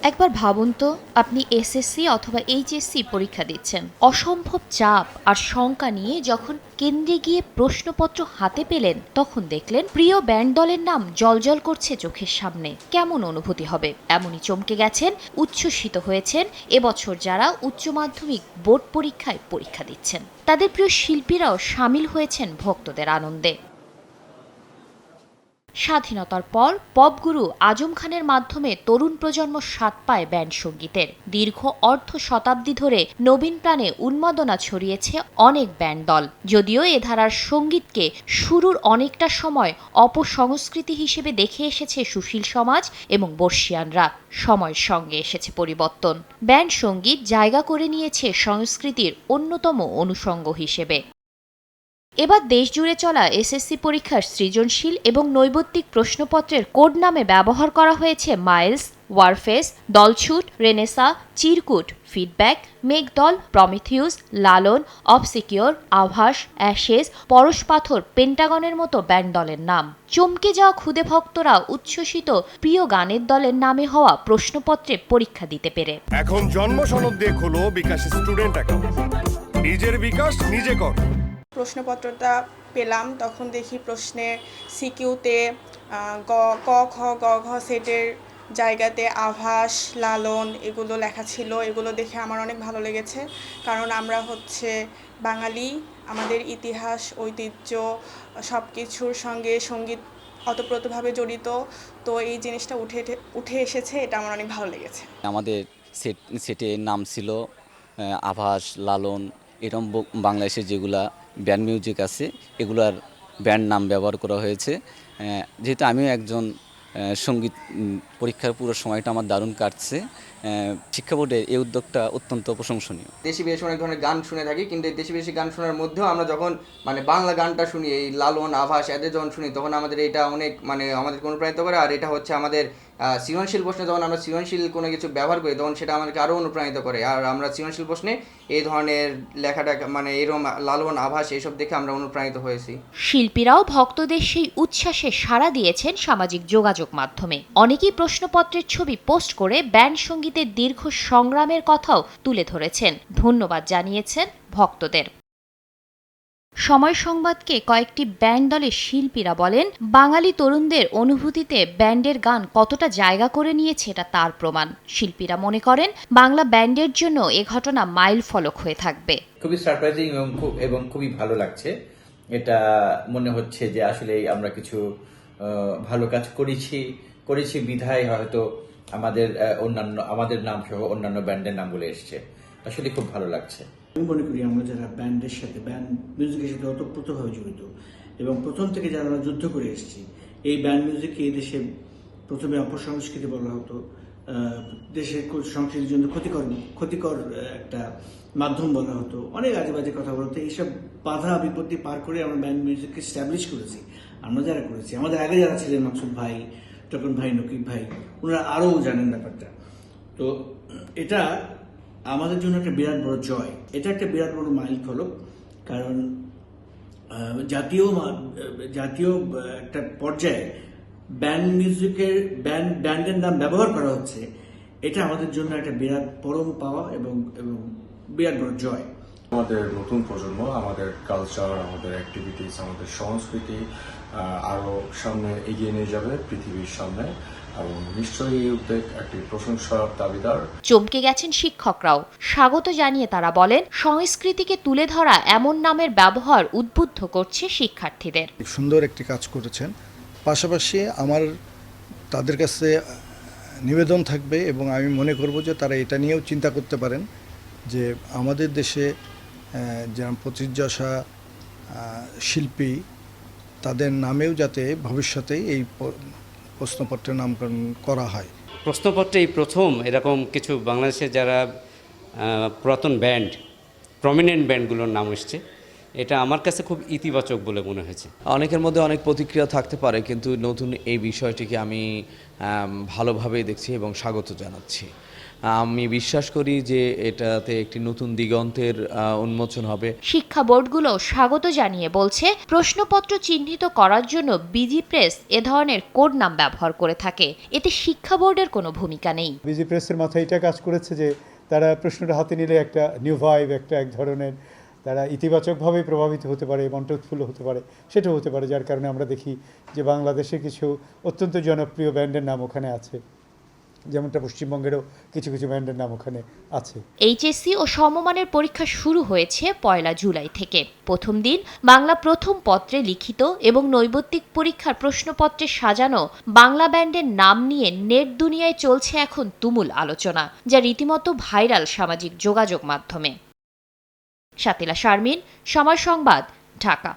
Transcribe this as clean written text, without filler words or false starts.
একবার ভাবুন তো, আপনি এসএসসি অথবা এইচএসসি পরীক্ষা দিচ্ছেন। অসম্ভব চাপ আর শঙ্কা নিয়ে যখন কেন্দ্রে গিয়ে প্রশ্নপত্র হাতে পেলেন, তখন দেখলেন প্রিয় ব্যান্ড দলের নাম জ্বলজ্বল করছে চোখের সামনে। কেমন অনুভূতি হবে? এমনই চমকে গেছেন, উচ্ছ্বসিত হয়েছেন এবছর যারা উচ্চ মাধ্যমিক বোর্ড পরীক্ষায় পরীক্ষা দিচ্ছেন। তাদের প্রিয় শিল্পীরাও সামিল হয়েছেন ভক্তদের আনন্দে। স্বাধীনতার পর পপগুরু আজম খানের মাধ্যমে তরুণ প্রজন্ম স্বাদ পায় ব্যান্ড সঙ্গীতের। দীর্ঘ অর্ধ শতাব্দী ধরে নবীন প্রাণে উন্মাদনা ছড়িয়েছে অনেক ব্যান্ড দল। যদিও এ ধারার সঙ্গীতকে শুরুর অনেকটা সময় অপসংস্কৃতি হিসেবে দেখে এসেছে সুশীল সমাজ এবং বর্ষিয়ানরা, সময়ের সঙ্গে এসেছে পরিবর্তন। ব্যান্ড সঙ্গীত জায়গা করে নিয়েছে সংস্কৃতির অন্যতম অনুষঙ্গ হিসেবে। এবার দেশজুড়ে চলা এসএসসি পরীক্ষার সৃজনশীল এবং নৈবত্তিক প্রশ্নপত্রের কোড নামে ব্যবহার করা হয়েছে মাইলস, ওয়ারফেস, দলছুট, রেনেসা, চিরকুট, ফিডব্যাক, মেঘদল, প্রমিথিউস, লালন, অবসিকিওর, আভাস, অ্যাশেজ, পরশপাথর, পেন্টাগনের মতো ব্যান্ড দলের নাম। চমকে যাওয়া খুদে ভক্তরা উচ্ছ্বসিত প্রিয় গানের দলের নামে হওয়া প্রশ্নপত্রে পরীক্ষা দিতে পেরে। এখন জন্ম সনদ দিয়ে খোলো বিকাশ স্টুডেন্ট অ্যাকাউন্ট, নিজের বিকাশ নিজে কর। প্রশ্নপত্রটা পেলাম, তখন দেখি প্রশ্নের সিকিউতে ক খ গ ঘ সেটের জায়গাতে আভাস, লালন এগুলো লেখা ছিল। এগুলো দেখে আমার অনেক ভালো লেগেছে, কারণ আমরা হচ্ছে বাঙালি, আমাদের ইতিহাস ঐতিহ্য সব কিছুর সঙ্গে সঙ্গীত অতপ্রতভাবে জড়িত। তো এই জিনিসটা উঠে এসেছে, এটা আমার অনেক ভালো লেগেছে। আমাদের সেটে নাম ছিল আভাস, লালন, এরকম বাংলাদেশের যেগুলা ব্যান্ড মিউজিক আছে এগুলার ব্যান্ড নাম ব্যবহার করা হয়েছে। যেহেতু আমিও একজন সঙ্গীত পরীক্ষার পুরো সময়টা আমার দারুণ কাটছে। শিক্ষা বোর্ডের এই উদ্যোগটা অত্যন্ত প্রশংসনীয়। দেশি বিদেশি অনেক ধরনের গান শুনে থাকি, কিন্তু এই দেশি বিদেশি গান শোনার মধ্যেও আমরা যখন বাংলা গানটা শুনি, এই লালন, আভাস এদের যখন শুনি, তখন আমাদের এটা অনেক আমাদেরকে অনুপ্রাণিত করে। আর এটা হচ্ছে আমাদের সৃজনশীল প্রশ্নে যখন আমরা সৃজনশীল কোনো কিছু ব্যবহার করি, তখন সেটা আমাদেরকে আরও অনুপ্রাণিত করে। আর আমরা সৃজনশীল প্রশ্নে এই ধরনের লেখাটা এরকম লালন, আভাস এইসব দেখে আমরা অনুপ্রাণিত হয়েছি। শিল্পীরাও ভক্তদের সেই উচ্ছ্বাসে সাড়া দিয়েছেন সামাজিক যোগাযোগ মাধ্যমে। অনেকেই প্রশ্নপত্রের ছবি পোস্ট করে ব্যান্ড সঙ্গীতের দীর্ঘ সংগ্রামের কথাও তুলে ধরেছেন, ধন্যবাদ জানিয়েছেন ভক্তদের। সময় সংবাদকে কয়েকটি ব্যান্ড দলের শিল্পীরা বলেন, বাঙালি তরুণদের অনুভূতিতে ব্যান্ডের গান কতটা জায়গা করে নিয়েছে এটা তার প্রমাণ। শিল্পীরা মনে করেন বাংলা ব্যান্ডের জন্য এ ঘটনা মাইল ফলক হয়ে থাকবে। খুবই সারপ্রাইজিং এবং খুবই ভালো লাগছে। এটা মনে হচ্ছে যে আসলে আমরা কিছু ভালো কাজ করেছি বিধায় হয়তো আমাদের নাম সহ অন্যান্য ব্যান্ডের নামগুলো এসছে। আসলে খুব ভালো লাগছে। আমি মনে করি আমরা যারা ব্যান্ডের সাথে, ব্যান্ড মিউজিকের সাথে ওতপ্রোতভাবে জড়িত এবং প্রথম থেকে যারা আমরা যুদ্ধ করে এসেছি, এই ব্যান্ড মিউজিককে এই দেশে প্রথমে অপসংস্কৃতি বলা হতো, দেশের সংস্কৃতির জন্য ক্ষতিকর একটা মাধ্যম বলা হতো, অনেক আজে বাজে কথা বলতো। এইসব বাধা বিপত্তি পার করে আমরা ব্যান্ড মিউজিককে স্ট্যাবলিশ করেছি। আমরা যারা করেছি, আমাদের আগে যারা ছিলেন, মাকসুদ ভাই, তপন ভাই, নকিব ভাই, ওনারা আরও জানেন ব্যাপারটা। তো এটা আমাদের জন্য একটা বিরাট বড় জয়, এটা একটা বিরাট বড় মাইল ফলক। কারণ জাতীয় একটা পর্যায়ে ব্যান্ড মিউজিকের ব্যান্ডের নাম ব্যবহার করা হচ্ছে, এটা আমাদের জন্য একটা বিরাট পরম পাওয়া এবং বিরাট বড় জয়। আমাদের নতুন প্রজন্ম আমাদের কালচার, আমাদের অ্যাক্টিভিটিস, আমাদের সংস্কৃতি আরো সামনে এগিয়ে নিয়ে যাবে পৃথিবীর সামনে, এবং নিশ্চয়ই এই উদ্যোগ একটি প্রশংসার দাবিদার। চমকে গেছেন শিক্ষকরাও। স্বাগত জানিয়ে তারা বলেন, সংস্কৃতিকে তুলে ধরা এমন নামের ব্যবহার উদ্বুদ্ধ করছে শিক্ষার্থীদের। সুন্দর একটি কাজ করেছেন। পাশাপাশি আমার তাদের কাছে নিবেদন থাকবে এবং আমি মনে করব যে তারা এটা নিয়েও চিন্তা করতে পারেন যে আমাদের দেশে যেমন প্রতিযশা শিল্পী, তাদের নামেও যাতে ভবিষ্যতে এই প্রশ্নপত্রের নামকরণ করা হয়। প্রশ্নপত্রে এই প্রথম এরকম কিছু বাংলাদেশের যারা পুরাতন ব্যান্ড, প্রমিনেন্ট ব্যান্ডগুলোর নাম এসছে। এটা আমার কাছে খুব ইতিবাচক বলে মনে হয়েছে। অনেকের মধ্যে অনেক প্রতিক্রিয়া থাকতে পারে, কিন্তু নতুন এই বিষয়টিকে আমি ভালোভাবেই দেখছি এবং স্বাগত জানাচ্ছি। আমি বিশ্বাস করি যে এটাতে একটি নতুন দিগন্তের উন্মোচন হবে। শিক্ষা বোর্ডগুলো স্বাগত জানিয়ে বলছে, প্রশ্নপত্র চিহ্নিত করার জন্য বিজি প্রেস এ ধরনের কোড নাম ব্যবহার করে থাকে। এতে শিক্ষা বোর্ডের কোনো ভূমিকা নেই। বিজি প্রেসের মাথায় এটা কাজ করেছে যে তারা প্রশ্নটা হাতে নিলে একটা নিউ ভাইব, এক ধরনের তারা ইতিবাচকভাবে প্রভাবিত হতে পারে, মনটা উৎফুল্ল হতে পারে, সেটাও হতে পারে। যার কারণে আমরা দেখি যে বাংলাদেশে কিছু অত্যন্ত জনপ্রিয় ব্যান্ডের নাম ওখানে আছে, যেমনটা পশ্চিমবঙ্গেরও কিছু কিছু ব্যান্ডের নাম ওখানে আছে। এইচএসসি ও সমমানের পরীক্ষা শুরু হয়েছে 1 জুলাই থেকে। প্রথম দিন বাংলা প্রথম পত্রে লিখিত এবং নৈবত্তিক পরীক্ষার প্রশ্নপত্রে সাজানো বাংলা ব্যান্ডের নাম নিয়ে নেট দুনিয়ায় চলছে এখন তুমুল আলোচনা, যা রীতিমতো ভাইরাল সামাজিক যোগাযোগ মাধ্যমে। শাতিলা শারমিন, সময় সংবাদ, ঢাকা।